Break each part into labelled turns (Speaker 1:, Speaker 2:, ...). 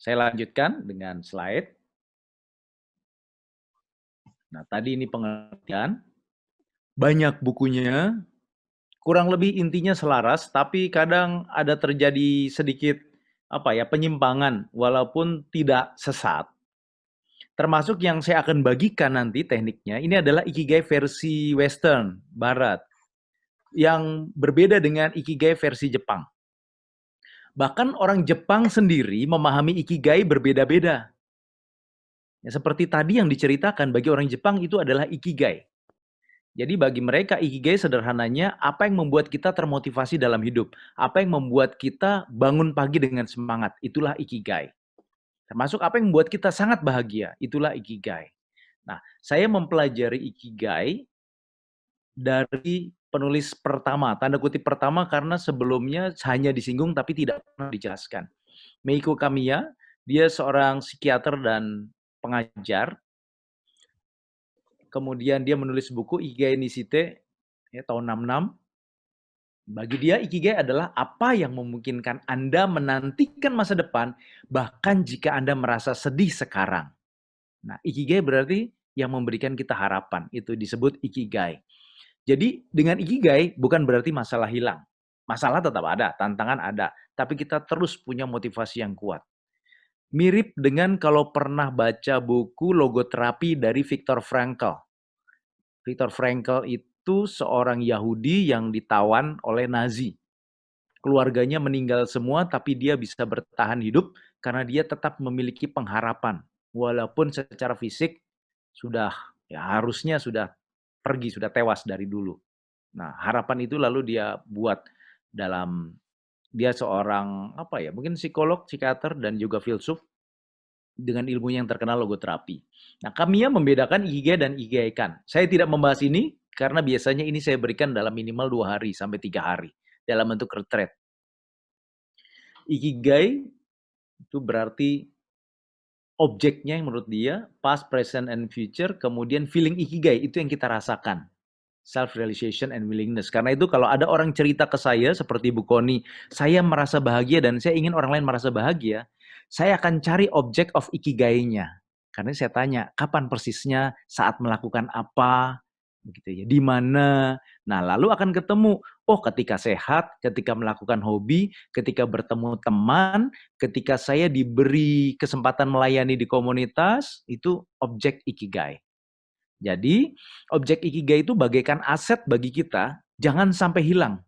Speaker 1: Saya lanjutkan dengan slide. Nah, tadi ini pengertian. Banyak bukunya, kurang lebih intinya selaras, tapi kadang ada terjadi sedikit penyimpangan walaupun tidak sesat. Termasuk yang saya akan bagikan nanti tekniknya, ini adalah Ikigai versi Western, Barat, yang berbeda dengan Ikigai versi Jepang. Bahkan orang Jepang sendiri memahami Ikigai berbeda-beda. Ya, seperti tadi yang diceritakan, bagi orang Jepang itu adalah Ikigai. Jadi bagi mereka Ikigai sederhananya apa yang membuat kita termotivasi dalam hidup, apa yang membuat kita bangun pagi dengan semangat, itulah Ikigai. Termasuk apa yang membuat kita sangat bahagia, itulah Ikigai. Nah, saya mempelajari Ikigai dari penulis pertama, tanda kutip pertama karena sebelumnya hanya disinggung tapi tidak pernah dijelaskan. Meiko Kamiya, dia seorang psikiater dan pengajar. Kemudian dia menulis buku Ikigai Nishite ya, tahun 66. Bagi dia Ikigai adalah apa yang memungkinkan Anda menantikan masa depan bahkan jika Anda merasa sedih sekarang. Nah, Ikigai berarti yang memberikan kita harapan, itu disebut Ikigai. Jadi dengan Ikigai bukan berarti masalah hilang. Masalah tetap ada, tantangan ada, tapi kita terus punya motivasi yang kuat. Mirip dengan kalau pernah baca buku Logoterapi dari Viktor Frankl. Viktor Frankl itu seorang Yahudi yang ditawan oleh Nazi. Keluarganya meninggal semua, tapi dia bisa bertahan hidup karena dia tetap memiliki pengharapan. Walaupun secara fisik sudah harusnya sudah pergi, sudah tewas dari dulu. Nah, harapan itu lalu dia buat dalam, dia seorang mungkin psikolog, psikiater dan juga filsuf dengan ilmunya yang terkenal logoterapi. Nah, Kamiya membedakan Ikigai dan Ikigaikan. Saya tidak membahas ini karena biasanya ini saya berikan dalam minimal 2 hari sampai 3 hari dalam bentuk retreat. Ikigai itu berarti objeknya yang menurut dia past, present, and future, kemudian feeling Ikigai itu yang kita rasakan. Self-realization and willingness. Karena itu kalau ada orang cerita ke saya seperti Bu Koni, saya merasa bahagia dan saya ingin orang lain merasa bahagia, saya akan cari objek of Ikigai-nya. Karena saya tanya, kapan persisnya, saat melakukan apa, begitu ya, di mana. Nah, lalu akan ketemu, oh ketika sehat, ketika melakukan hobi, ketika bertemu teman, ketika saya diberi kesempatan melayani di komunitas, itu objek Ikigai. Jadi, objek Ikigai itu bagaikan aset bagi kita, jangan sampai hilang.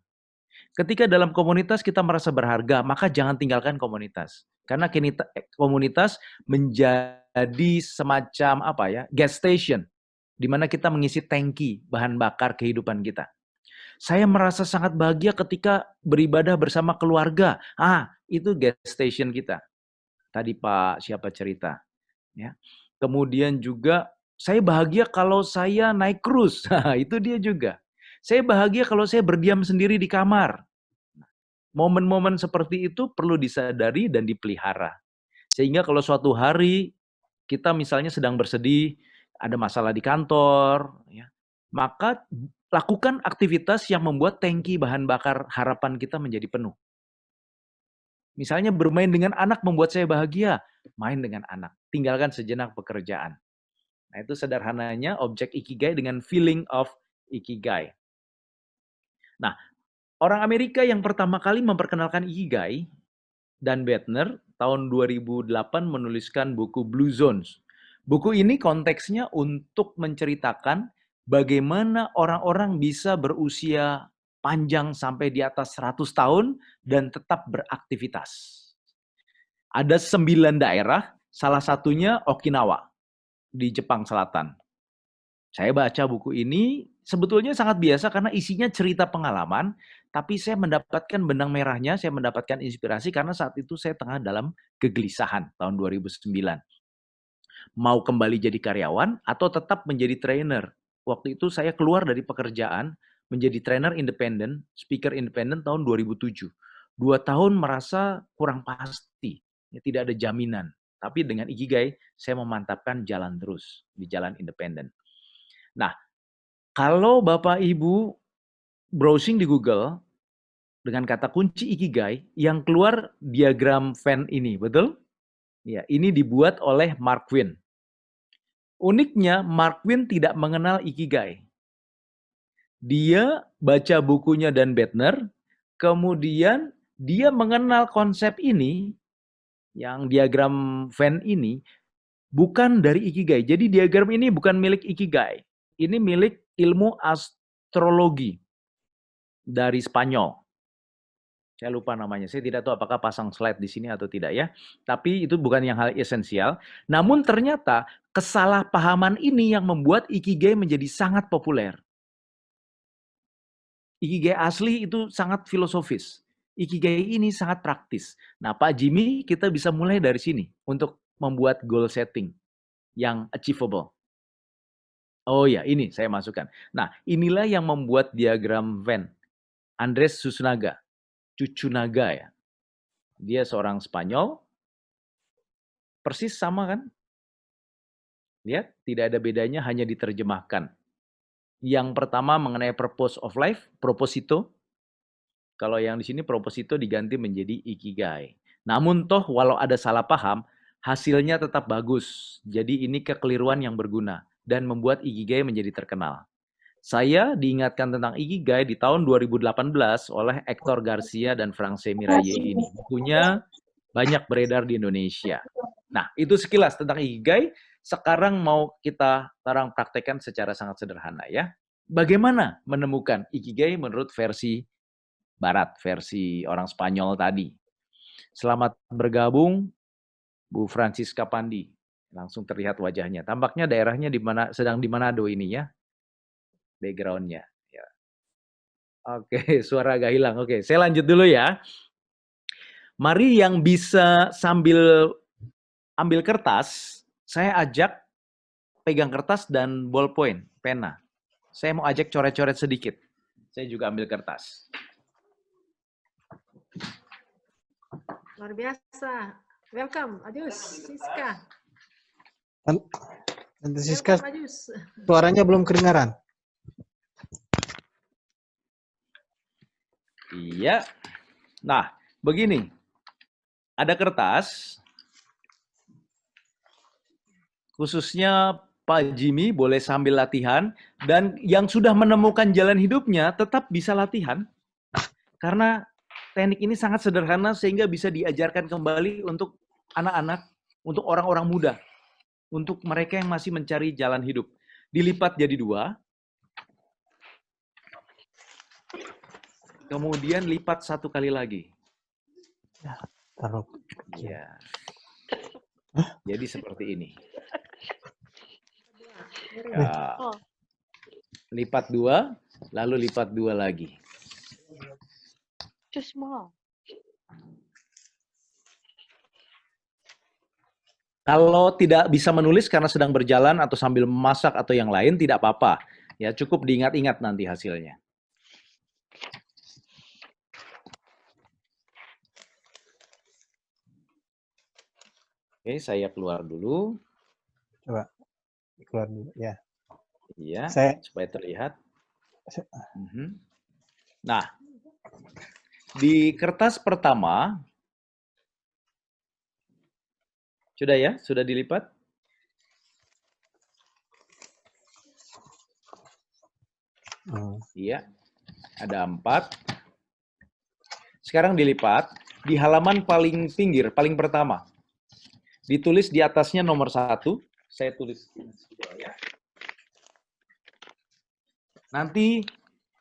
Speaker 1: Ketika dalam komunitas kita merasa berharga, maka jangan tinggalkan komunitas. Karena komunitas menjadi semacam gas station, di mana kita mengisi tangki bahan bakar kehidupan kita. Saya merasa sangat bahagia ketika beribadah bersama keluarga. Itu gas station kita. Tadi Pak siapa cerita. Ya. Kemudian juga saya bahagia kalau saya naik cruise. Itu dia juga. Saya bahagia kalau saya berdiam sendiri di kamar. Momen-momen seperti itu perlu disadari dan dipelihara. Sehingga kalau suatu hari kita misalnya sedang bersedih, ada masalah di kantor, ya, maka lakukan aktivitas yang membuat tangki bahan bakar harapan kita menjadi penuh. Misalnya bermain dengan anak membuat saya bahagia, main dengan anak, tinggalkan sejenak pekerjaan. Nah, itu sederhananya objek Ikigai dengan feeling of Ikigai. Nah, orang Amerika yang pertama kali memperkenalkan Ikigai, Dan Bettner, tahun 2008 menuliskan buku Blue Zones. Buku ini konteksnya untuk menceritakan bagaimana orang-orang bisa berusia panjang sampai di atas 100 tahun dan tetap beraktivitas. Ada 9 daerah, salah satunya Okinawa di Jepang Selatan. Saya baca buku ini sebetulnya sangat biasa karena isinya cerita pengalaman, tapi saya mendapatkan benang merahnya, saya mendapatkan inspirasi karena saat itu saya tengah dalam kegelisahan tahun 2009. Mau kembali jadi karyawan atau tetap menjadi trainer. Waktu itu saya keluar dari pekerjaan menjadi trainer independen, speaker independen tahun 2007. 2 tahun merasa kurang pasti, tidak ada jaminan. Tapi dengan Ikigai, saya memantapkan jalan terus di jalan independen. Nah, kalau Bapak Ibu browsing di Google dengan kata kunci Ikigai, yang keluar diagram Venn ini, betul? Ya, ini dibuat oleh Mark Twain. Uniknya, Mark Twain tidak mengenal Ikigai. Dia baca bukunya Dan Bettner, kemudian dia mengenal konsep ini, yang diagram Venn ini, bukan dari Ikigai. Jadi diagram ini bukan milik Ikigai. Ini milik ilmu astrologi dari Spanyol. Saya lupa namanya. Saya tidak tahu apakah pasang slide di sini atau tidak ya. Tapi itu bukan yang hal esensial. Namun ternyata kesalahpahaman ini yang membuat Ikigai menjadi sangat populer. Ikigai asli itu sangat filosofis. Ikigai ini sangat praktis. Nah, Pak Jimmy, kita bisa mulai dari sini untuk membuat goal setting yang achievable. Oh ya, ini saya masukkan. Nah, inilah yang membuat diagram Venn. Andres Susnaga, cucu naga ya. Dia seorang Spanyol, persis sama kan? Lihat, tidak ada bedanya, hanya diterjemahkan. Yang pertama mengenai purpose of life, proposito. Kalau yang di sini proposito diganti menjadi ikigai. Namun toh walau ada salah paham, hasilnya tetap bagus. Jadi ini kekeliruan yang berguna dan membuat ikigai menjadi terkenal. Saya diingatkan tentang ikigai di tahun 2018 oleh Hector Garcia dan France Miraye ini. Bukunya banyak beredar di Indonesia. Nah, itu sekilas tentang ikigai. Sekarang mau kita praktekkan secara sangat sederhana ya. Bagaimana menemukan ikigai menurut versi Barat, versi orang Spanyol tadi. Selamat bergabung, Bu Francisca Pandi. Langsung terlihat wajahnya. Tampaknya daerahnya sedang di Manado ini ya, background-nya. Ya. Oke, suara agak hilang. Oke, saya lanjut dulu ya. Mari yang bisa sambil ambil kertas, saya ajak pegang kertas dan ballpoint, pena. Saya mau ajak coret-coret sedikit. Saya juga ambil kertas.
Speaker 2: Luar biasa. Welcome, Adius, Siska.
Speaker 3: Tante Siska, suaranya belum kedengaran.
Speaker 1: Iya. Nah, begini. Ada kertas. Khususnya Pak Jimmy boleh sambil latihan. Dan yang sudah menemukan jalan hidupnya tetap bisa latihan. Karena teknik ini sangat sederhana sehingga bisa diajarkan kembali untuk anak-anak, untuk orang-orang muda, untuk mereka yang masih mencari jalan hidup. Dilipat jadi 2, kemudian lipat 1 kali lagi.
Speaker 3: Ya, taruh.
Speaker 1: Ya. Jadi seperti ini. Ya. Lipat 2, lalu lipat 2 lagi.
Speaker 4: Too small.
Speaker 1: Kalau tidak bisa menulis karena sedang berjalan atau sambil memasak atau yang lain, tidak apa-apa. Ya, cukup diingat-ingat nanti hasilnya. Oke, saya keluar dulu.
Speaker 3: Coba keluar dulu ya.
Speaker 1: Iya, supaya terlihat. Nah, di kertas pertama, sudah ya? Sudah dilipat? Iya, ada 4. Sekarang dilipat di halaman paling pinggir, paling pertama. Ditulis di atasnya nomor 1. Saya tulis ya. Nanti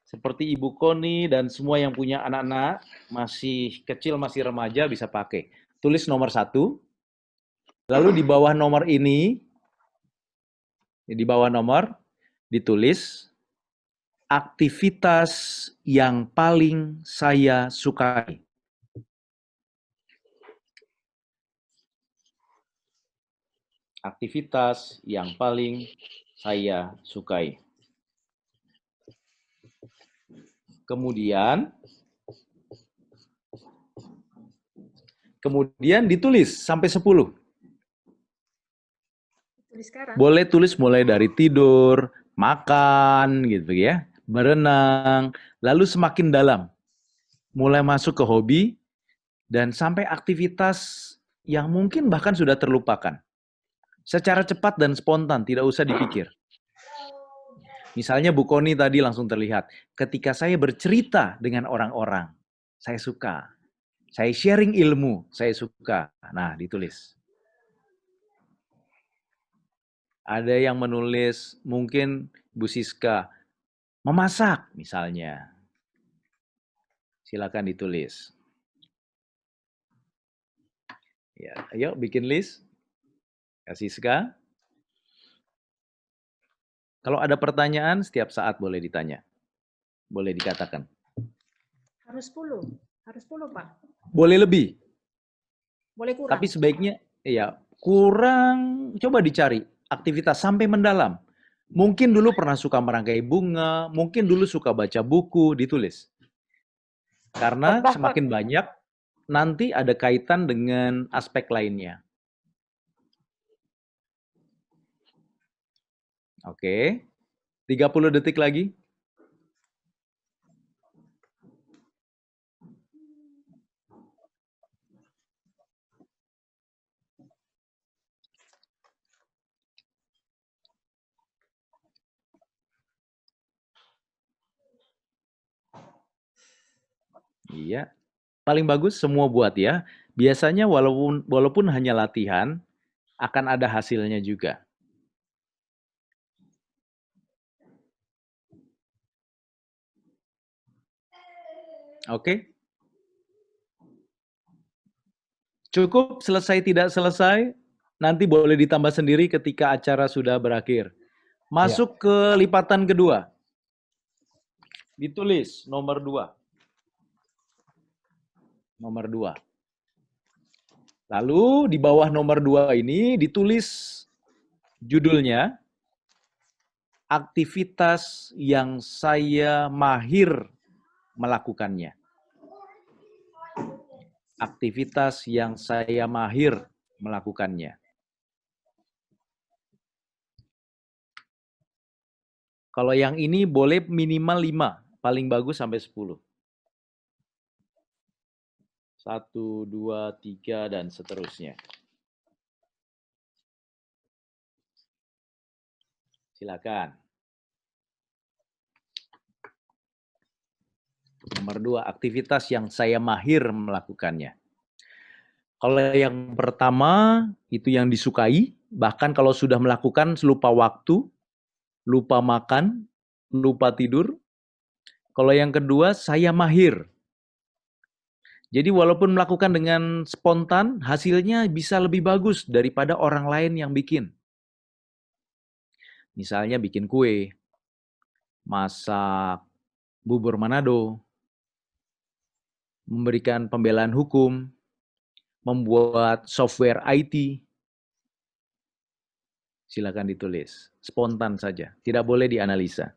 Speaker 1: seperti Ibu Koni dan semua yang punya anak-anak masih kecil, masih remaja bisa pakai. Tulis nomor 1. Lalu di bawah nomor ini, di bawah nomor ditulis aktivitas yang paling saya sukai. Aktivitas yang paling saya sukai. Kemudian ditulis sampai 10. Boleh tulis mulai dari tidur, makan, gitu ya, berenang, lalu semakin dalam. Mulai masuk ke hobi, dan sampai aktivitas yang mungkin bahkan sudah terlupakan. Secara cepat dan spontan, tidak usah dipikir. Misalnya Bu Koni tadi langsung terlihat, ketika saya bercerita dengan orang-orang, saya suka. Saya sharing ilmu, saya suka. Nah, ditulis. Ada yang menulis, mungkin Bu Siska, memasak misalnya. Silakan ditulis. Ya, ayo bikin list. Kak Siska. Kalau ada pertanyaan, setiap saat boleh ditanya. Boleh dikatakan.
Speaker 2: Harus 10. Harus 10, Pak.
Speaker 1: Boleh lebih.
Speaker 2: Boleh kurang.
Speaker 1: Tapi sebaiknya, ya kurang, coba dicari aktivitas sampai mendalam. Mungkin dulu pernah suka merangkai bunga, mungkin dulu suka baca buku, ditulis. Karena semakin banyak, nanti ada kaitan dengan aspek lainnya. Oke, 30 detik lagi. Iya, paling bagus semua buat ya. Biasanya walaupun hanya latihan, akan ada hasilnya juga. Oke? Cukup selesai tidak selesai, nanti boleh ditambah sendiri ketika acara sudah berakhir. Masuk ke lipatan kedua. Ditulis nomor 2. Nomor 2. Lalu di bawah nomor 2 ini ditulis judulnya, aktivitas yang saya mahir melakukannya. Aktivitas yang saya mahir melakukannya. Kalau yang ini boleh minimal 5, paling bagus sampai 10. 1, 2, 3, dan seterusnya. Silakan. Nomor 2, aktivitas yang saya mahir melakukannya. Kalau yang pertama, itu yang disukai, bahkan kalau sudah melakukan lupa waktu, lupa makan, lupa tidur. Kalau yang kedua, saya mahir. Jadi walaupun melakukan dengan spontan, hasilnya bisa lebih bagus daripada orang lain yang bikin. Misalnya bikin kue, masak bubur Manado, memberikan pembelaan hukum, membuat software IT. Silakan ditulis, spontan saja, tidak boleh dianalisa.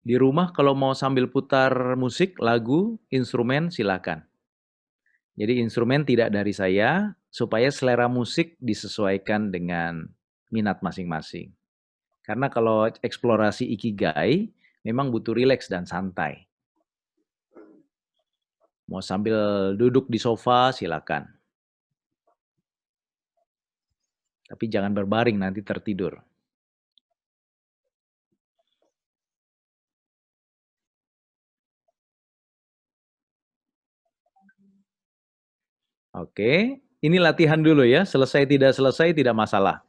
Speaker 1: Di rumah kalau mau sambil putar musik, lagu, instrumen, silakan. Jadi instrumen tidak dari saya, supaya selera musik disesuaikan dengan minat masing-masing. Karena kalau eksplorasi ikigai, memang butuh rileks dan santai. Mau sambil duduk di sofa, silakan. Tapi jangan berbaring, nanti tertidur. Oke, ini latihan dulu ya. Selesai tidak masalah.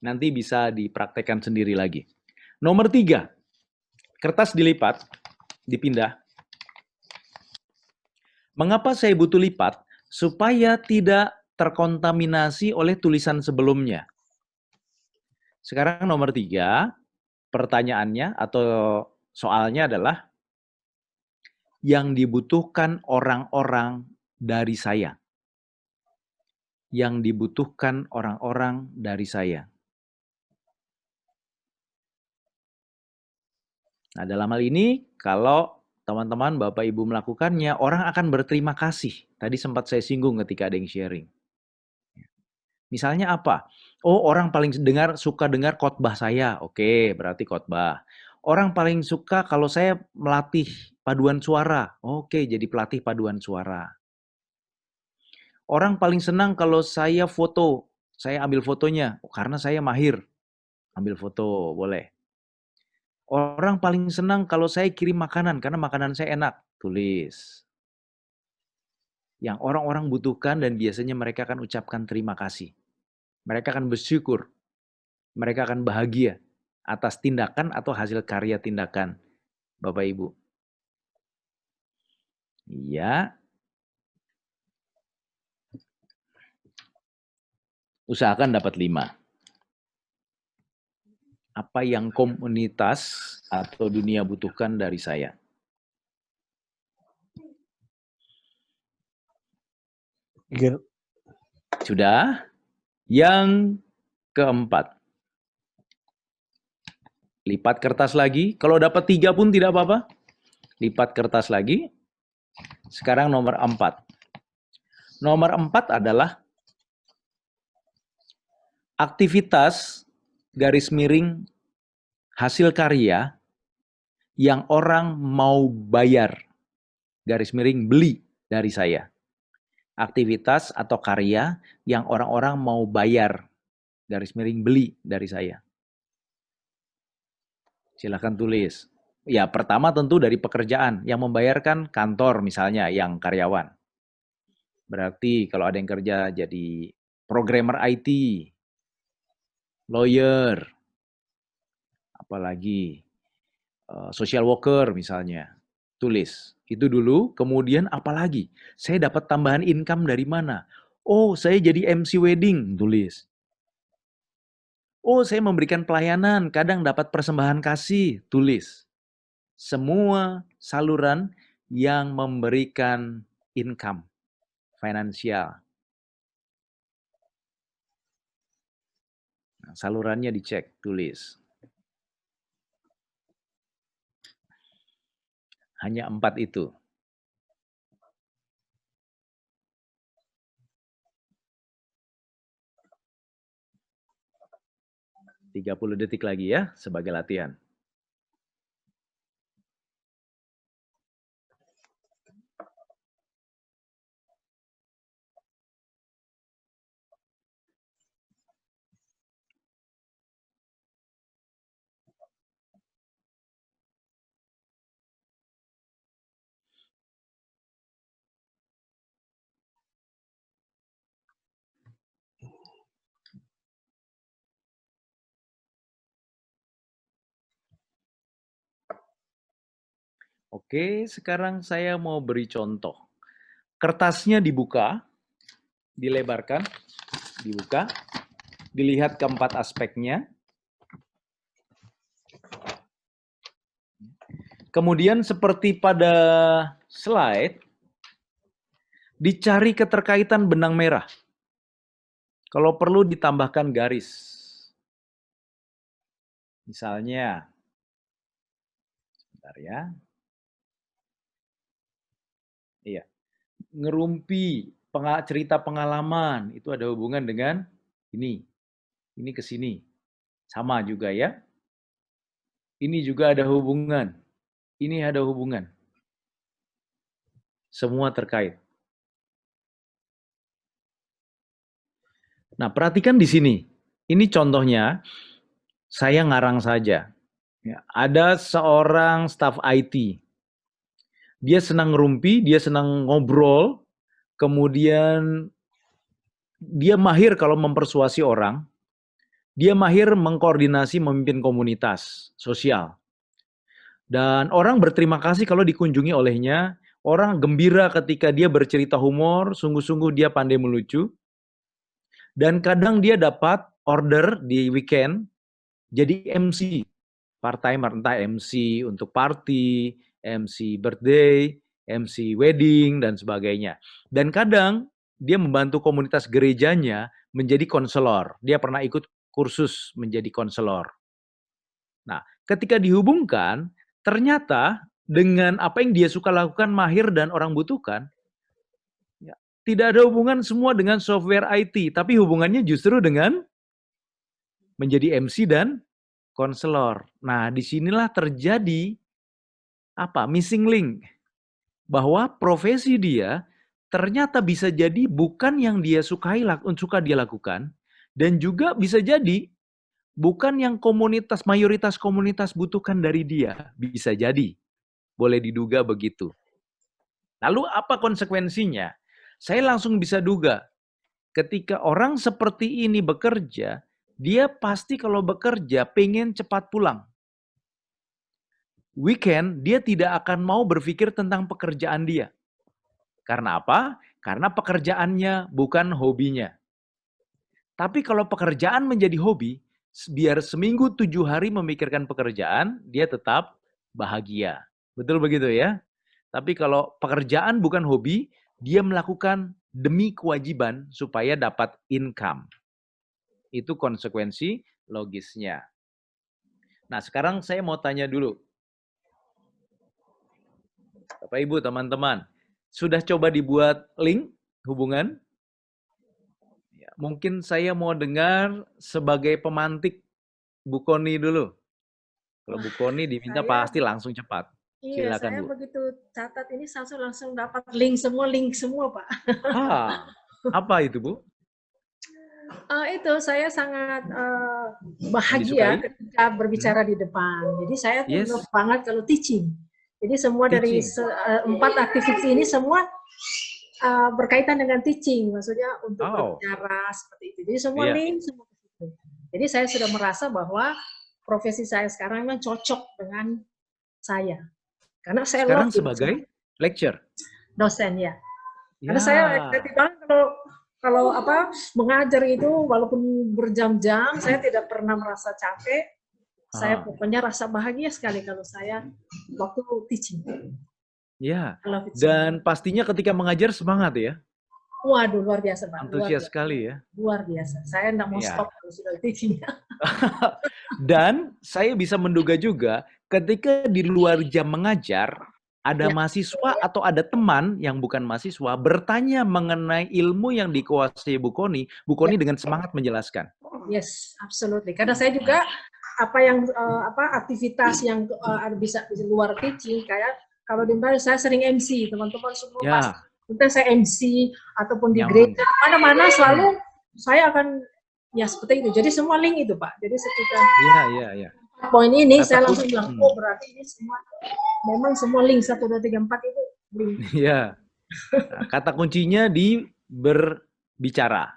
Speaker 1: Nanti bisa dipraktekkan sendiri lagi. Nomor 3, kertas dilipat, dipindah. Mengapa saya butuh lipat? Supaya tidak terkontaminasi oleh tulisan sebelumnya. Sekarang nomor 3, pertanyaannya atau soalnya adalah, yang dibutuhkan orang-orang dari saya. Yang dibutuhkan orang-orang dari saya. Nah, dalam hal ini, kalau teman-teman, Bapak Ibu melakukannya, orang akan berterima kasih. Tadi sempat saya singgung ketika ada yang sharing. Misalnya apa? Oh, orang paling suka dengar khotbah saya. Oke, berarti khotbah. Orang paling suka kalau saya melatih paduan suara. Oke, jadi pelatih paduan suara. Orang paling senang kalau saya foto. Saya ambil fotonya, karena saya mahir. Ambil foto, boleh. Orang paling senang kalau saya kirim makanan, karena makanan saya enak. Tulis. Yang orang-orang butuhkan dan biasanya mereka akan ucapkan terima kasih. Mereka akan bersyukur. Mereka akan bahagia atas tindakan atau hasil karya tindakan Bapak Ibu. Iya. Usahakan dapat 5. Apa yang komunitas atau dunia butuhkan dari saya? Sudah? Yang keempat. Lipat kertas lagi. Kalau dapat 3 pun tidak apa-apa. Lipat kertas lagi. Sekarang nomor 4. Nomor 4 adalah aktivitas garis miring hasil karya yang orang mau bayar. Garis miring beli dari saya. Aktivitas atau karya yang orang-orang mau bayar. Garis miring beli dari saya. Silakan tulis. Ya, pertama tentu dari pekerjaan. Yang membayarkan kantor misalnya, yang karyawan. Berarti kalau ada yang kerja jadi programmer IT, lawyer, apalagi social worker misalnya. Tulis. Itu dulu, kemudian apalagi? Saya dapat tambahan income dari mana? Oh, saya jadi MC wedding, tulis. Oh, saya memberikan pelayanan, kadang dapat persembahan kasih, tulis. Semua saluran yang memberikan income finansial. Nah, salurannya dicek, tulis. Hanya 4 itu. ...30 detik lagi ya, sebagai latihan. Oke, sekarang saya mau beri contoh. Kertasnya dibuka, dilebarkan, dibuka, dilihat keempat aspeknya. Kemudian seperti pada slide, dicari keterkaitan benang merah. Kalau perlu ditambahkan garis. Misalnya, sebentar ya. Iya. Ngerumpi, cerita pengalaman, itu ada hubungan dengan ini. Ini ke sini. Sama juga ya. Ini juga ada hubungan. Ini ada hubungan. Semua terkait. Nah, perhatikan di sini. Ini contohnya, saya ngarang saja. Ya, ada seorang staf IT. Dia senang ngerumpi, dia senang ngobrol, kemudian dia mahir kalau mempersuasi orang, dia mahir mengkoordinasi memimpin komunitas sosial. Dan orang berterima kasih kalau dikunjungi olehnya, orang gembira ketika dia bercerita humor, sungguh-sungguh dia pandai melucu. Dan kadang dia dapat order di weekend jadi MC, part-timer, entah MC untuk party, MC birthday, MC wedding, dan sebagainya. Dan kadang dia membantu komunitas gerejanya menjadi konselor. Dia pernah ikut kursus menjadi konselor. Nah, ketika dihubungkan, ternyata dengan apa yang dia suka lakukan, mahir dan orang butuhkan, ya, tidak ada hubungan semua dengan software IT, tapi hubungannya justru dengan menjadi MC dan konselor. Nah, disinilah terjadi missing link, bahwa profesi dia ternyata bisa jadi bukan yang dia suka dia lakukan, dan juga bisa jadi bukan yang mayoritas komunitas butuhkan dari dia. Bisa jadi, boleh diduga begitu. Lalu apa konsekuensinya? Saya langsung bisa duga, ketika orang seperti ini bekerja, dia pasti kalau bekerja pengen cepat pulang. Weekend, dia tidak akan mau berpikir tentang pekerjaan dia. Karena apa? Karena pekerjaannya bukan hobinya. Tapi kalau pekerjaan menjadi hobi, biar seminggu 7 hari memikirkan pekerjaan, dia tetap bahagia. Betul begitu ya? Tapi kalau pekerjaan bukan hobi, dia melakukan demi kewajiban supaya dapat income. Itu konsekuensi logisnya. Nah, sekarang saya mau tanya dulu. Bapak Ibu, teman-teman, sudah coba dibuat link hubungan? Ya, mungkin saya mau dengar sebagai pemantik Bu Koni dulu. Kalau Bu Koni diminta pasti langsung cepat.
Speaker 2: Iya,
Speaker 1: Silakan,
Speaker 2: saya
Speaker 1: Bu.
Speaker 2: begitu catat ini langsung dapat link semua, Pak.
Speaker 1: Apa itu, Bu?
Speaker 2: Itu saya sangat bahagia ketika berbicara di depan. Jadi saya tuh love banget kalau teaching. Jadi semua dari 4 aktivitas ini semua berkaitan dengan teaching, maksudnya untuk berbicara seperti itu. Jadi semua link semua ke situ. Jadi saya sudah merasa bahwa profesi saya sekarang memang cocok dengan saya. Karena saya
Speaker 1: sekarang sebagai lecturer,
Speaker 2: dosen ya. Karena saya excited banget kalau mengajar itu walaupun berjam-jam saya tidak pernah merasa capek. Saya pokoknya rasa bahagia sekali kalau saya waktu teaching.
Speaker 1: Ya. Dan pastinya ketika mengajar semangat ya.
Speaker 2: Waduh, luar biasa, Pak.
Speaker 1: Antusias sekali ya.
Speaker 2: Luar biasa. Saya enggak mau stop kalau sudah teaching.
Speaker 1: Dan saya bisa menduga juga ketika di luar jam mengajar, ada mahasiswa atau ada teman yang bukan mahasiswa bertanya mengenai ilmu yang dikuasai Bu Koni dengan semangat menjelaskan.
Speaker 2: Yes, absolutely. Karena saya juga aktivitas yang bisa di luar teaching, kayak kalau di Bali saya sering MC, teman-teman semua pasti. Mungkin saya MC ataupun di gereja, mana-mana selalu saya akan seperti itu. Jadi semua link itu, Pak. Jadi sekitar poin ini saya langsung bilang, berarti ini memang semua link 1, 2, 3, 4 itu link.
Speaker 1: Iya. Nah, kata kuncinya di berbicara.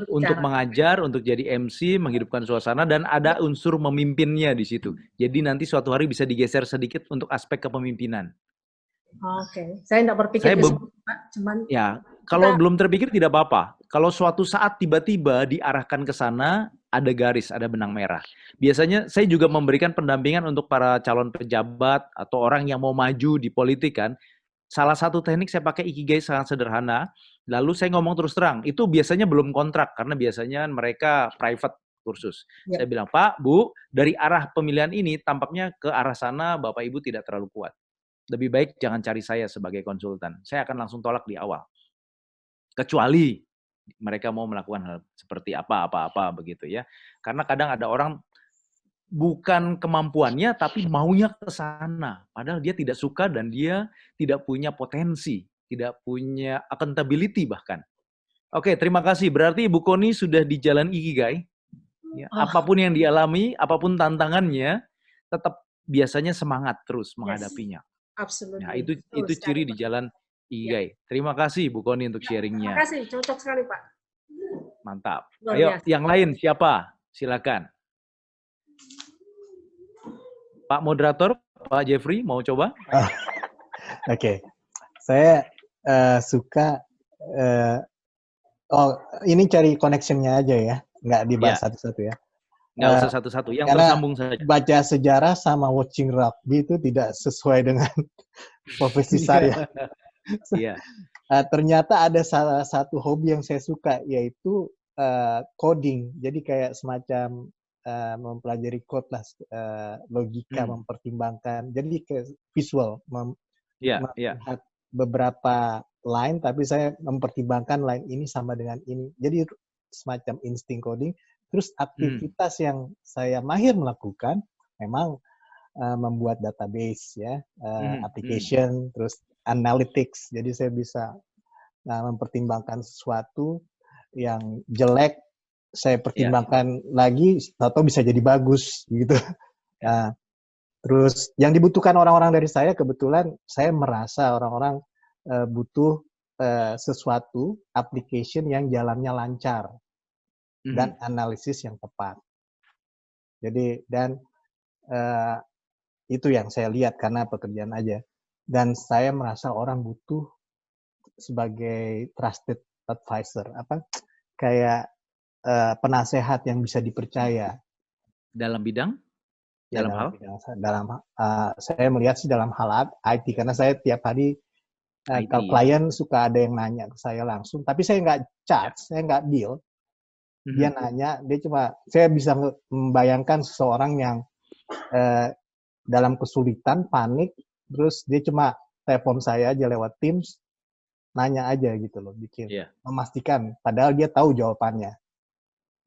Speaker 1: Untuk mengajar, untuk jadi MC, menghidupkan suasana, dan ada unsur memimpinnya di situ. Jadi nanti suatu hari bisa digeser sedikit untuk aspek kepemimpinan.
Speaker 2: Oke, saya tidak berpikir cuman
Speaker 1: kalau belum terpikir tidak apa-apa. Kalau suatu saat tiba-tiba diarahkan ke sana, ada garis, ada benang merah. Biasanya saya juga memberikan pendampingan untuk para calon pejabat atau orang yang mau maju di politik kan. Salah satu teknik saya pakai Ikigai sangat sederhana. Lalu saya ngomong terus terang, itu biasanya belum kontrak karena biasanya mereka private kursus. Saya bilang, Pak, Bu, dari arah pemilihan ini tampaknya ke arah sana Bapak Ibu tidak terlalu kuat. Lebih baik jangan cari saya sebagai konsultan. Saya akan langsung tolak di awal. Kecuali mereka mau melakukan hal seperti apa begitu ya. Karena kadang ada orang bukan kemampuannya tapi maunya ke sana. Padahal dia tidak suka dan dia tidak punya potensi, tidak punya accountability bahkan. Oke, terima kasih. Berarti Ibu Koni sudah di jalan Ikigai. Ya, apapun yang dialami, apapun tantangannya, tetap biasanya semangat terus menghadapinya.
Speaker 2: Absolutely.
Speaker 1: Nah, itu ciri di jalan Ikigai. Terima kasih Bu Koni untuk sharingnya.
Speaker 2: Terima kasih, cocok sekali Pak.
Speaker 1: Mantap. Ayo, yang lain siapa? Silakan. Pak moderator, Pak Jeffrey, mau coba?
Speaker 3: Oke. Saya suka, ini cari connection-nya aja ya, nggak dibahas satu-satu ya.
Speaker 1: Nggak usah satu-satu, yang tersambung saja.
Speaker 3: Baca sejarah sama watching rugby itu tidak sesuai dengan profesi saya. Ternyata ada salah satu hobi yang saya suka, yaitu coding. Jadi kayak semacam mempelajari code lah, logika, mempertimbangkan. Jadi kayak visual, melihat beberapa line, tapi saya mempertimbangkan line ini sama dengan ini. Jadi semacam insting coding. Terus aktivitas yang saya mahir melakukan memang membuat database ya, application, terus analytics. Jadi saya bisa mempertimbangkan sesuatu yang jelek, saya pertimbangkan lagi, atau bisa jadi bagus gitu. Nah, terus yang dibutuhkan orang-orang dari saya, kebetulan saya merasa orang-orang butuh sesuatu application yang jalannya lancar dan analisis yang tepat. Jadi dan itu yang saya lihat karena pekerjaan aja. Dan saya merasa orang butuh sebagai trusted advisor, kayak penasehat yang bisa dipercaya.
Speaker 1: Dalam bidang?
Speaker 3: Ya, saya melihat sih dalam hal IT, karena saya tiap hari kalau klien suka ada yang nanya ke saya langsung, tapi saya nggak charge, saya nggak deal. Dia nanya, saya bisa membayangkan seseorang yang dalam kesulitan, panik, terus dia cuma telepon saya aja lewat Teams, nanya aja gitu loh, memastikan, padahal dia tahu jawabannya.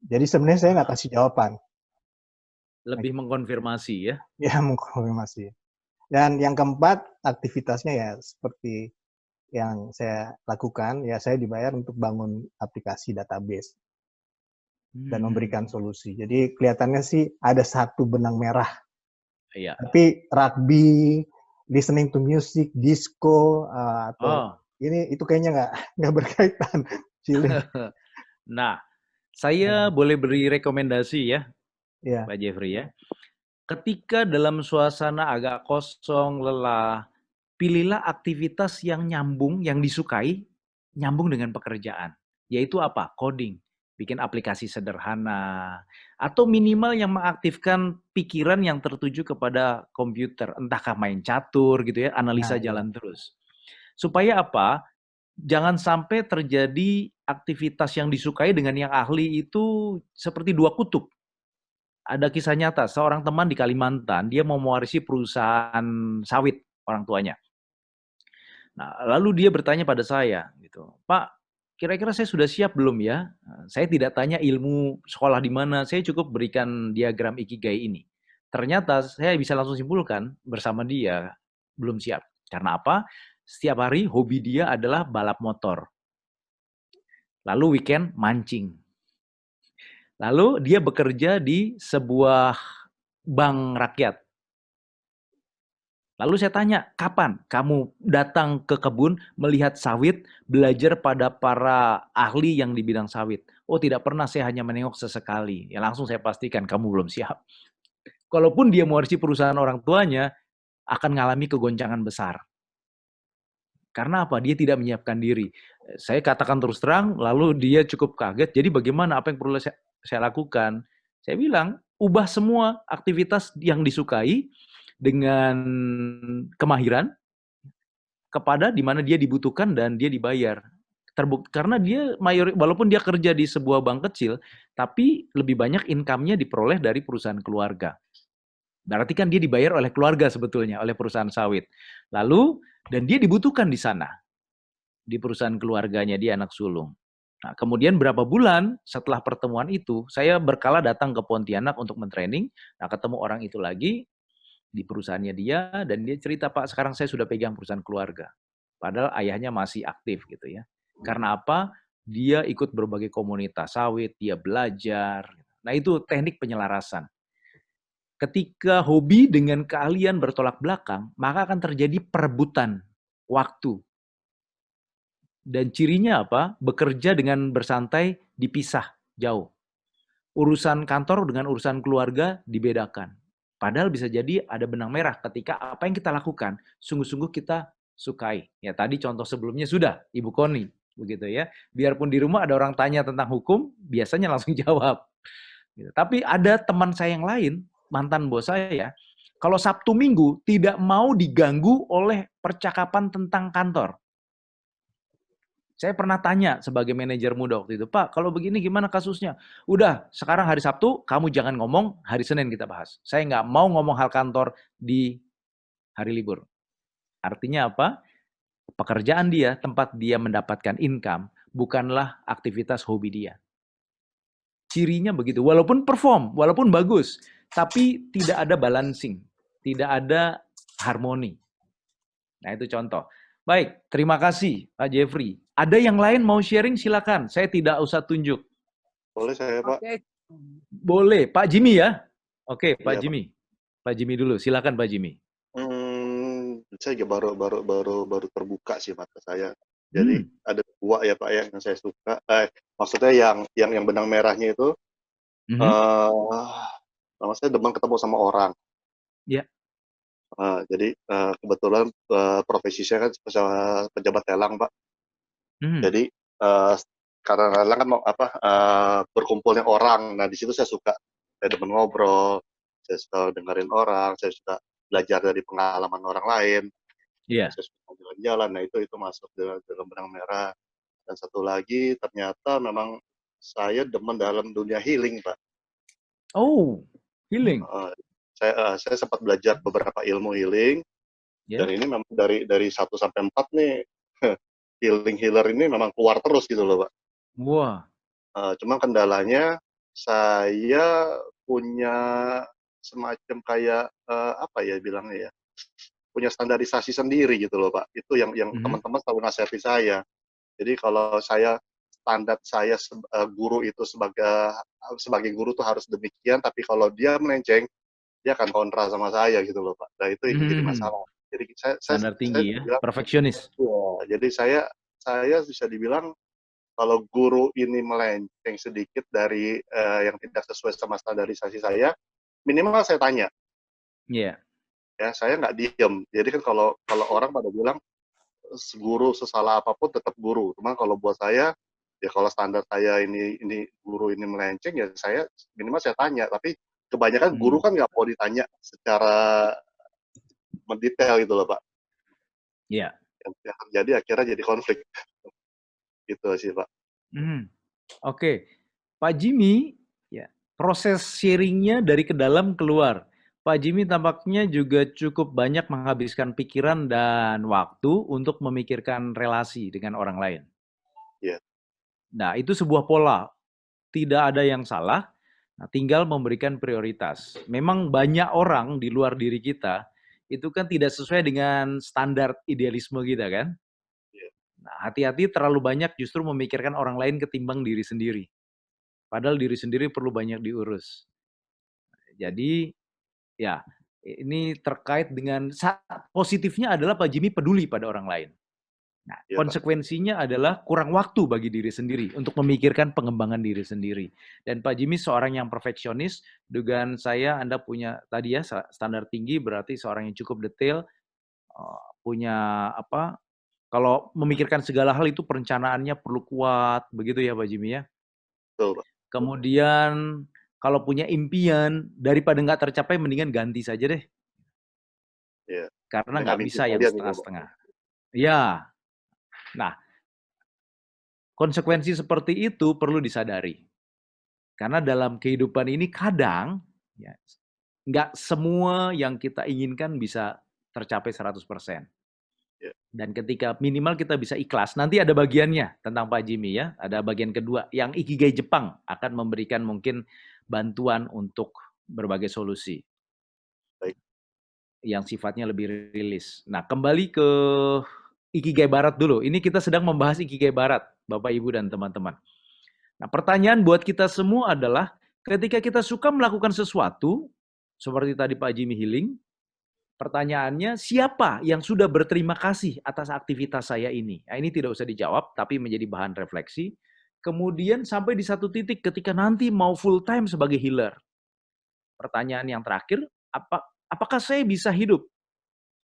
Speaker 3: Jadi sebenarnya saya nggak kasih jawaban.
Speaker 1: Lebih mengkonfirmasi ya?
Speaker 3: Ya, mengkonfirmasi. Dan yang keempat, aktivitasnya ya seperti yang saya lakukan, ya saya dibayar untuk bangun aplikasi database dan memberikan solusi. Jadi kelihatannya sih ada satu benang merah.
Speaker 1: Iya.
Speaker 3: Tapi rugby, listening to music, disco, atau ini itu kayaknya nggak berkaitan.
Speaker 1: Nah, saya boleh beri rekomendasi ya, Pak Jeffrey ya. Ketika dalam suasana agak kosong, lelah, pilihlah aktivitas yang nyambung, yang disukai, nyambung dengan pekerjaan. Yaitu apa? Coding. Bikin aplikasi sederhana, atau minimal yang mengaktifkan pikiran yang tertuju kepada komputer, entahkah main catur gitu ya, analisa jalan terus. Supaya apa? Jangan sampai terjadi aktivitas yang disukai dengan yang ahli itu seperti dua kutub. Ada kisah nyata, seorang teman di Kalimantan, dia mau mewarisi perusahaan sawit orang tuanya. Nah, lalu dia bertanya pada saya, gitu, Pak, kira-kira saya sudah siap belum ya? Saya tidak tanya ilmu sekolah di mana, saya cukup berikan diagram Ikigai ini. Ternyata saya bisa langsung simpulkan bersama dia, belum siap. Karena apa? Setiap hari hobi dia adalah balap motor. Lalu weekend mancing. Lalu dia bekerja di sebuah bank rakyat. Lalu saya tanya, kapan kamu datang ke kebun, melihat sawit, belajar pada para ahli yang di bidang sawit? Oh, tidak pernah, saya hanya menengok sesekali. Ya langsung saya pastikan, kamu belum siap. Kalaupun dia mewarisi perusahaan orang tuanya, akan mengalami kegoncangan besar. Karena apa? Dia tidak menyiapkan diri. Saya katakan terus terang, lalu dia cukup kaget. Jadi bagaimana, apa yang perlu saya lakukan? Saya bilang, ubah semua aktivitas yang disukai, dengan kemahiran kepada di mana dia dibutuhkan dan dia dibayar. Terbukti karena dia walaupun dia kerja di sebuah bank kecil, tapi lebih banyak income-nya diperoleh dari perusahaan keluarga. Berarti kan dia dibayar oleh keluarga sebetulnya, oleh perusahaan sawit. Lalu dan dia dibutuhkan di sana. Di perusahaan keluarganya, dia anak sulung. Nah, kemudian berapa bulan setelah pertemuan itu, saya berkala datang ke Pontianak untuk mentraining. Nah, ketemu orang itu lagi di perusahaannya dia, dan dia cerita, Pak, sekarang saya sudah pegang perusahaan keluarga. Padahal ayahnya masih aktif gitu ya. Karena apa? Dia ikut berbagai komunitas sawit, dia belajar. Nah, itu teknik penyelarasan. Ketika hobi dengan keahlian bertolak belakang, maka akan terjadi perebutan waktu. Dan cirinya apa? Bekerja dengan bersantai dipisah jauh. Urusan kantor dengan urusan keluarga dibedakan. Padahal bisa jadi ada benang merah ketika apa yang kita lakukan sungguh-sungguh kita sukai. Ya tadi contoh sebelumnya sudah Ibu Koni begitu ya. Biarpun di rumah ada orang tanya tentang hukum, biasanya langsung jawab. Gitu. Tapi ada teman saya yang lain, mantan bos saya, kalau Sabtu Minggu tidak mau diganggu oleh percakapan tentang kantor. Saya pernah tanya sebagai manajer muda waktu itu, Pak, kalau begini gimana kasusnya? Udah, sekarang hari Sabtu, kamu jangan ngomong, hari Senin kita bahas. Saya nggak mau ngomong hal kantor di hari libur. Artinya apa? Pekerjaan dia, tempat dia mendapatkan income, bukanlah aktivitas hobi dia. Cirinya begitu. Walaupun perform, walaupun bagus, tapi tidak ada balancing, tidak ada harmoni. Nah, itu contoh. Baik, terima kasih Pak Jeffrey. Ada yang lain mau sharing, silakan. Saya tidak usah tunjuk.
Speaker 5: Boleh saya, Pak?
Speaker 2: Oke.
Speaker 1: Boleh, Pak Jimmy ya? Oke, Pak
Speaker 5: Iya,
Speaker 1: Jimmy. Pak Jimmy dulu, silakan Pak Jimmy.
Speaker 5: Saya juga baru terbuka sih mata saya. Jadi ada dua ya Pak ya yang saya suka. Maksudnya yang benang merahnya itu, nama saya demen ketemu sama orang.
Speaker 1: Ya.
Speaker 5: Jadi kebetulan profesi saya kan pejabat lelang Pak. Jadi karena lelang kan berkumpulnya orang. Nah di situ saya suka. Saya demen ngobrol, saya suka dengerin orang, saya suka belajar dari pengalaman orang lain.
Speaker 1: Iya.
Speaker 5: Saya suka jalan-jalan. Nah itu masuk dalam benang merah. Dan satu lagi ternyata memang saya demen dalam dunia healing Pak.
Speaker 1: Oh, healing.
Speaker 5: Saya sempat belajar beberapa ilmu healing. Dan ini memang dari 1 sampai 4 nih healer ini memang keluar terus gitu loh Pak.
Speaker 1: Wah.
Speaker 5: Cuma kendalanya saya punya semacam kayak apa ya bilangnya ya, punya standarisasi sendiri gitu loh Pak. Itu yang teman-teman selalu nasihati saya. Jadi kalau standar saya guru itu sebagai guru tuh harus demikian, tapi kalau dia melenceng dia akan kontra sama saya gitu loh Pak. Nah itu yang jadi masalah. Jadi
Speaker 1: standar tinggi ya, perfeksionis.
Speaker 5: Ya, jadi saya bisa dibilang kalau guru ini melenceng sedikit dari yang tidak sesuai sama standarisasi saya, minimal saya tanya.
Speaker 1: Iya.
Speaker 5: Ya, saya nggak diem. Jadi kan kalau orang pada bilang guru sesalah apapun tetap guru. Cuma kalau buat saya, ya kalau standar saya ini guru ini melenceng, ya saya minimal saya tanya. Tapi kebanyakan guru kan nggak mau ditanya secara mendetail gitu loh Pak.
Speaker 1: Iya.
Speaker 5: Yang terjadi akhirnya jadi konflik. Gitu sih Pak.
Speaker 1: Oke. Pak Jimmy, ya, proses sharingnya dari ke dalam keluar. Pak Jimmy tampaknya juga cukup banyak menghabiskan pikiran dan waktu untuk memikirkan relasi dengan orang lain.
Speaker 5: Iya.
Speaker 1: Nah, itu sebuah pola. Tidak ada yang salah, tinggal memberikan prioritas. Memang banyak orang di luar diri kita, itu kan tidak sesuai dengan standar idealisme kita kan. Nah, hati-hati terlalu banyak justru memikirkan orang lain ketimbang diri sendiri. Padahal diri sendiri perlu banyak diurus. Jadi, ya, ini terkait dengan positifnya adalah Pak Jimmy peduli pada orang lain. Nah, ya, konsekuensinya adalah kurang waktu bagi diri sendiri untuk memikirkan pengembangan diri sendiri. Dan Pak Jimmy seorang yang perfeksionis, dugaan saya Anda punya tadi ya standar tinggi, berarti seorang yang cukup detail, punya apa? Kalau memikirkan segala hal itu perencanaannya perlu kuat, begitu ya Pak Jimmy ya?
Speaker 5: Betul Pak.
Speaker 1: Kemudian kalau punya impian, daripada nggak tercapai mendingan ganti saja deh.
Speaker 5: Ya.
Speaker 1: Karena nggak bisa yang setengah-setengah. Ya. Nah, konsekuensi seperti itu perlu disadari. Karena dalam kehidupan ini kadang ya, nggak semua yang kita inginkan bisa tercapai 100%. Dan ketika minimal kita bisa ikhlas, nanti ada bagiannya tentang Pak Jimmy ya, ada bagian kedua, yang Ikigai Jepang akan memberikan mungkin bantuan untuk berbagai solusi.
Speaker 5: Baik.
Speaker 1: Yang sifatnya lebih rilis. Nah, kembali ke Ikigai Barat dulu. Ini kita sedang membahas Ikigai Barat, Bapak, Ibu, dan teman-teman. Nah, pertanyaan buat kita semua adalah, ketika kita suka melakukan sesuatu, seperti tadi Pak Jimmy healing, pertanyaannya, siapa yang sudah berterima kasih atas aktivitas saya ini? Nah, ini tidak usah dijawab, tapi menjadi bahan refleksi. Kemudian sampai di satu titik ketika nanti mau full time sebagai healer. Pertanyaan yang terakhir, apakah saya bisa hidup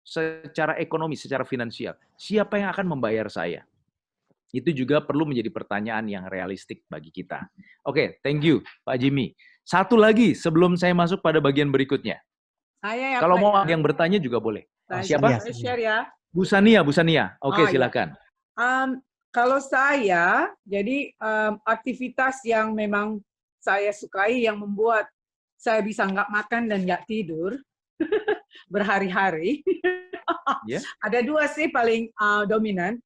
Speaker 1: secara ekonomi, secara finansial? Siapa yang akan membayar saya? Itu juga perlu menjadi pertanyaan yang realistik bagi kita. Oke, thank you Pak Jimmy. Satu lagi sebelum saya masuk pada bagian berikutnya.
Speaker 2: Saya ya,
Speaker 1: kalau
Speaker 2: Pak,
Speaker 1: mau ada yang bertanya juga boleh. Siapa?
Speaker 2: Saya share ya.
Speaker 1: Bu Sania. Oke, silakan.
Speaker 2: Ya. Kalau saya, jadi aktivitas yang memang saya sukai yang membuat saya bisa nggak makan dan nggak tidur berhari-hari. Ada dua sih paling dominan.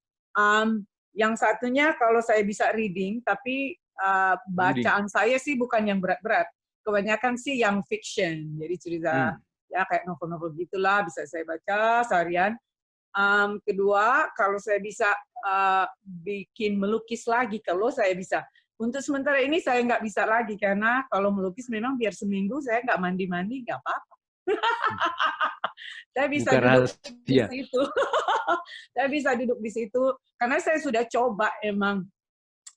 Speaker 2: Yang satunya kalau saya bisa reading, tapi
Speaker 6: bacaan saya sih bukan yang berat-berat. Kebanyakan sih yang fiction. Jadi cerita ya kayak novel-novel gitulah bisa saya baca seharian. Kedua, kalau saya bisa bikin melukis lagi, kalau saya bisa. Untuk sementara ini saya nggak bisa lagi, karena kalau melukis memang biar seminggu saya nggak mandi-mandi, nggak apa-apa. Saya bisa duduk di situ. Saya bisa duduk di situ, karena saya sudah coba emang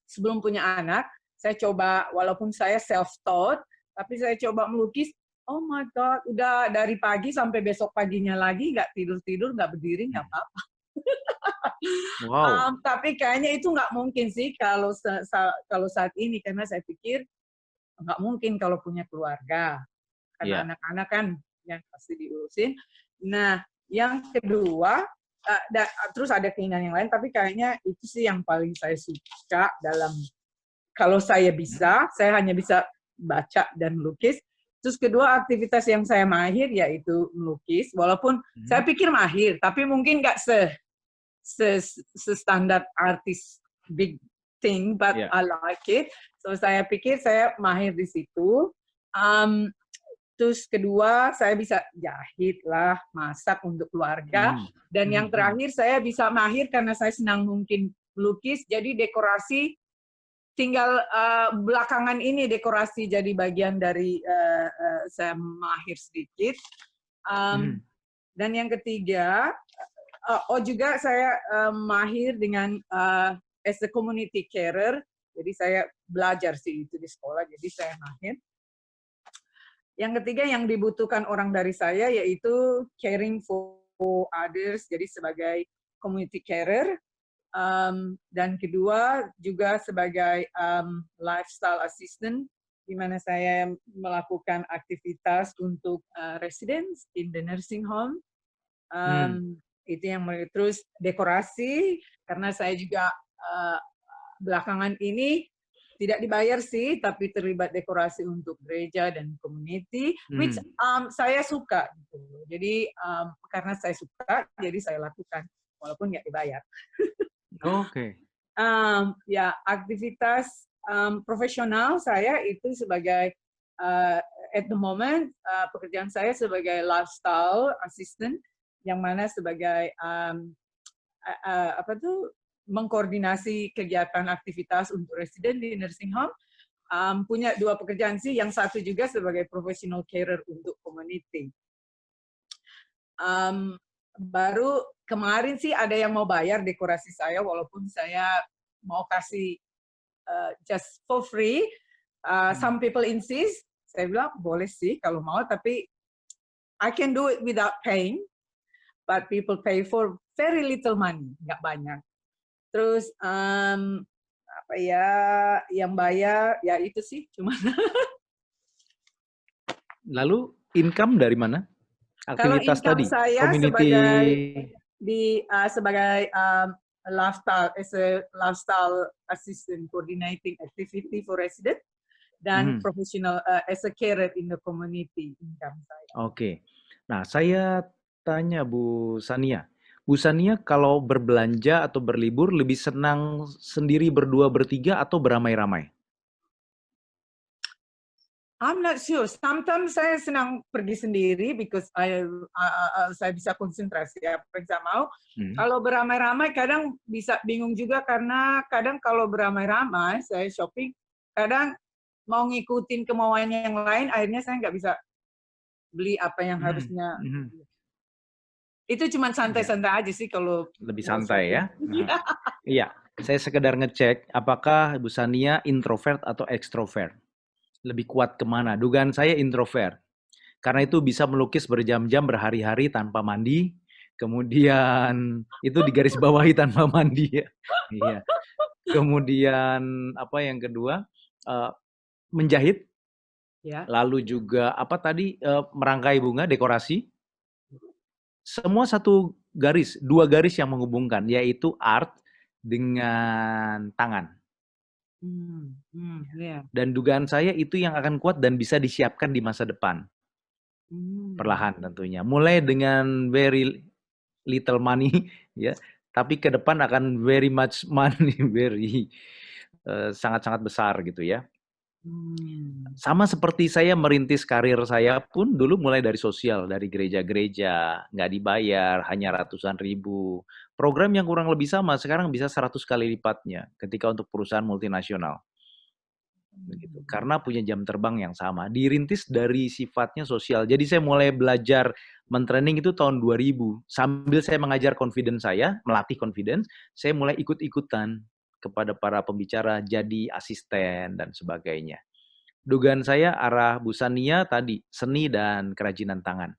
Speaker 6: sebelum punya anak, saya coba, walaupun saya self-taught, tapi saya coba melukis. Oh my God, udah dari pagi sampai besok paginya lagi, nggak tidur-tidur, nggak berdiri, nggak apa-apa.
Speaker 1: Wow.
Speaker 6: Tapi kayaknya itu nggak mungkin sih kalau saat ini, karena saya pikir nggak mungkin kalau punya keluarga. Karena anak-anak kan yang pasti diurusin. Nah, yang kedua, terus ada keinginan yang lain, tapi kayaknya itu sih yang paling saya suka dalam, kalau saya bisa, saya hanya bisa baca dan melukis. Terus kedua, aktivitas yang saya mahir yaitu melukis. Walaupun saya pikir mahir, tapi mungkin nggak standar artis big thing, but I like it. So saya pikir saya mahir di situ. Terus kedua, saya bisa jahit lah, masak untuk keluarga. Dan yang terakhir, saya bisa mahir karena saya senang mungkin melukis. Jadi dekorasi, tinggal belakangan ini dekorasi jadi bagian dari saya mahir sedikit. Dan yang ketiga, juga saya mahir dengan as a community carer. Jadi saya belajar sih itu di sekolah, jadi saya mahir. Yang ketiga yang dibutuhkan orang dari saya yaitu caring for others, jadi sebagai community carer. Dan kedua juga sebagai lifestyle assistant, di mana saya melakukan aktivitas untuk residents in the nursing home. Itu yang terus dekorasi, karena saya juga belakangan ini tidak dibayar sih, tapi terlibat dekorasi untuk gereja dan community, which saya suka. Gitu. Jadi karena saya suka, jadi saya lakukan walaupun nggak dibayar.
Speaker 1: Oke.
Speaker 6: Ya, aktivitas profesional saya itu sebagai at the moment pekerjaan saya sebagai lifestyle assistant, yang mana sebagai mengkoordinasi kegiatan aktivitas untuk residen di nursing home. Punya dua pekerjaan sih, yang satu juga sebagai professional carer untuk community. Baru kemarin sih ada yang mau bayar dekorasi saya, walaupun saya mau kasih just for free. Some people insist, saya bilang boleh sih kalau mau, tapi I can do it without paying, but people pay for very little money, nggak banyak. Terus apa ya, yang bayar ya itu sih cuma.
Speaker 1: Lalu income dari mana? Aktivitas
Speaker 6: kalau
Speaker 1: tadi,
Speaker 6: saya
Speaker 1: community
Speaker 6: sebagai lifestyle as a lifestyle assistant coordinating activity for resident dan professional as a carer in the community income saya.
Speaker 1: Oke. Nah, saya tanya Bu Sania. Bu Sania kalau berbelanja atau berlibur lebih senang sendiri, berdua, bertiga, atau beramai-ramai?
Speaker 6: I'm not sure. Sometimes saya senang pergi sendiri because saya bisa konsentrasi apa yang saya mau. Kalau beramai-ramai kadang bisa bingung juga, karena kadang kalau beramai-ramai saya shopping, kadang mau ngikutin kemauannya yang lain, akhirnya saya nggak bisa beli apa yang harusnya. Itu cuma santai-santai aja sih kalau
Speaker 1: lebih santai ya. Iya, saya sekedar ngecek apakah Bu Sania introvert atau ekstrovert. Lebih kuat kemana? Dugaan saya introvert. Karena itu bisa melukis berjam-jam, berhari-hari tanpa mandi. Kemudian itu digaris bawahi tanpa mandi ya. Iya. Kemudian apa yang kedua? Menjahit. Ya. Lalu juga apa tadi? Merangkai bunga, dekorasi. Semua satu garis, dua garis yang menghubungkan, yaitu art dengan tangan. Dan dugaan saya itu yang akan kuat dan bisa disiapkan di masa depan. Perlahan tentunya. Mulai dengan very little money, ya, tapi ke depan akan very much money, sangat-sangat besar gitu ya. Sama seperti saya merintis karir saya pun dulu mulai dari sosial, dari gereja-gereja, nggak dibayar, hanya ratusan ribu. Program yang kurang lebih sama, sekarang bisa 100 kali lipatnya ketika untuk perusahaan multinasional. Begitu. Karena punya jam terbang yang sama. Dirintis dari sifatnya sosial. Jadi saya mulai belajar mentraining itu tahun 2000. Sambil saya mengajar confidence saya, melatih confidence, saya mulai ikut-ikutan kepada para pembicara, jadi asisten dan sebagainya. Dugaan saya arah Bu Sania tadi, seni dan kerajinan tangan.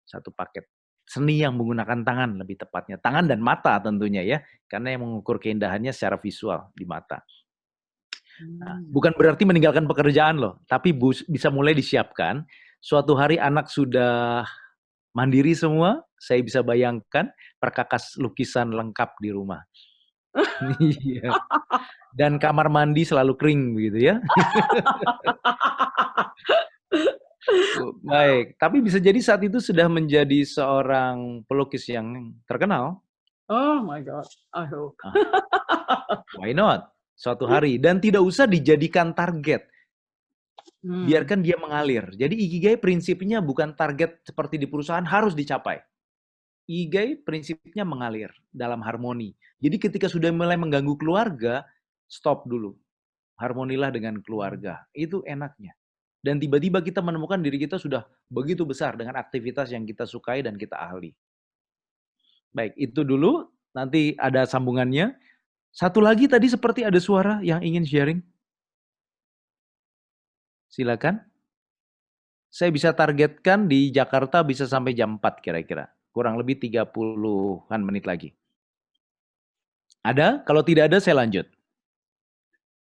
Speaker 1: Satu paket. Seni yang menggunakan tangan lebih tepatnya. Tangan dan mata tentunya ya. Karena yang mengukur keindahannya secara visual di mata. Nah, bukan berarti meninggalkan pekerjaan loh. Tapi bisa mulai disiapkan. Suatu hari anak sudah mandiri semua, saya bisa bayangkan perkakas lukisan lengkap di rumah. Iya. Dan kamar mandi selalu kering begitu ya. Baik, tapi bisa jadi saat itu sudah menjadi seorang pelukis yang terkenal.
Speaker 6: Oh my God, I hope.
Speaker 1: Why not? Suatu hari. Dan tidak usah dijadikan target. Biarkan dia mengalir. Jadi Ikigai prinsipnya bukan target seperti di perusahaan harus dicapai. Ikigai prinsipnya mengalir dalam harmoni. Jadi ketika sudah mulai mengganggu keluarga, stop dulu. Harmonilah dengan keluarga. Itu enaknya. Dan tiba-tiba kita menemukan diri kita sudah begitu besar dengan aktivitas yang kita sukai dan kita ahli. Baik, itu dulu. Nanti ada sambungannya. Satu lagi tadi seperti ada suara yang ingin sharing. Silakan. Saya bisa targetkan di Jakarta bisa sampai jam 4 kira-kira. Kurang lebih 30-an menit lagi. Ada? Kalau tidak ada saya lanjut.